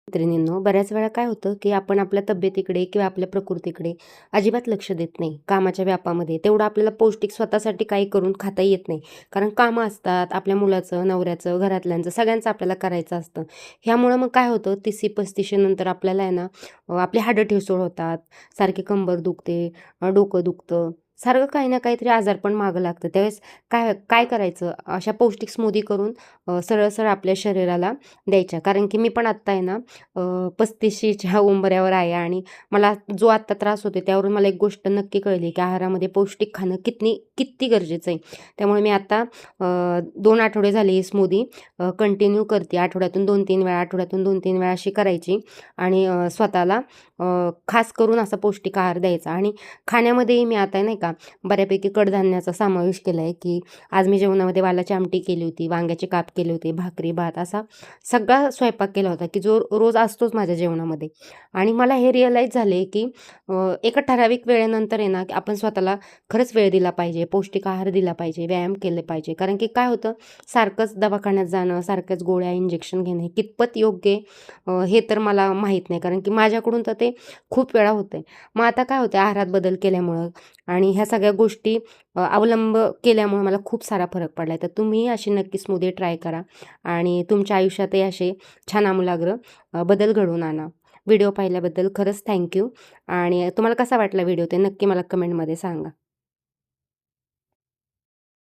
मैत्रिणींनो, बऱ्याच वेळा काय होतं, की आपण आपल्या तब्येतीकडे किंवा आपल्या प्रकृतीकडे अजिबात लक्ष देत नाही. कामाच्या व्यापामध्ये तेवढं आपल्याला पौष्टिक स्वतःसाठी काही करून खाता येत नाही. कारण कामं असतात, आपल्या मुलाचं, नवऱ्याचं, घरातल्यांचं सगळ्यांचं आपल्याला करायचं असतं. ह्यामुळं मग काय होतं 30-35 नंतर आपल्याला आहे ना आपली हाडं ठिसूळ होतात, सारखी कंबर दुखते, डोकं दुखतं, सारखं काही ना काहीतरी आजारपण मागं लागतं. त्यावेळेस काय काय करायचं? अशा पौष्टिक स्मूदी करून सरळ-सरळ आपल्या शरीराला द्यायच्या. कारण की मी पण आत्ता आहे ना 35शीच्या उंबऱ्यावर आहे आणि मला जो आत्ता त्रास होतो त्यावरून मला एक गोष्ट नक्की कळली, की आहारामध्ये पौष्टिक खाणं किती गरजेचं आहे. त्यामुळे मी आता 2 आठवडे झाले ही स्मूदी कंटिन्यू करते. आठवड्यातून 2-3 वेळा, आठवड्यातून 2-3 वेळा अशी करायची आणि स्वतःला खास करून असा पौष्टिक आहार द्यायचा. आणि खाण्यामध्येही मी आता नाही का बऱ्यापैकी कडधान्याचा समावेश केला आहे, की आज मी जेवणामध्ये वालाची आमटी केली होती, वांग्याचे काप केले होते, भाकरी, भात असा सगळा स्वयंपाक केला होता, की जो रोज असतोच माझ्या जेवणामध्ये. आणि मला हे रिअलाईज झाले, की एका ठराविक वेळेनंतर आहे ना, की आपण स्वतःला खरंच वेळ दिला पाहिजे, पौष्टिक आहार दिला पाहिजे, व्यायाम केले पाहिजे. कारण की काय होतं, सारखंच दवाखान्यात जाणं, सारख्याच गोळ्या, इंजेक्शन घेणे कितपत योग्य आहे हे तर मला माहीत नाही. कारण की माझ्याकडून तर ते खूप वेळा होतंय. मग आता काय होतं आहारात बदल केल्यामुळं आणि ह्या सगळ्या गोष्टी अवलंब केल्यामुळे मला खूप सारा फरक पडला आहे. तर तुम्हीही अशी नक्की स्मूदी ट्राय करा आणि तुमच्या आयुष्यातही असे छान आमूलाग्र बदल घडवून आणा. व्हिडिओ पाहिल्याबद्दल खरंच थँक यू. आणि तुम्हाला कसा वाटला व्हिडिओ ते नक्की मला कमेंटमध्ये सांगा.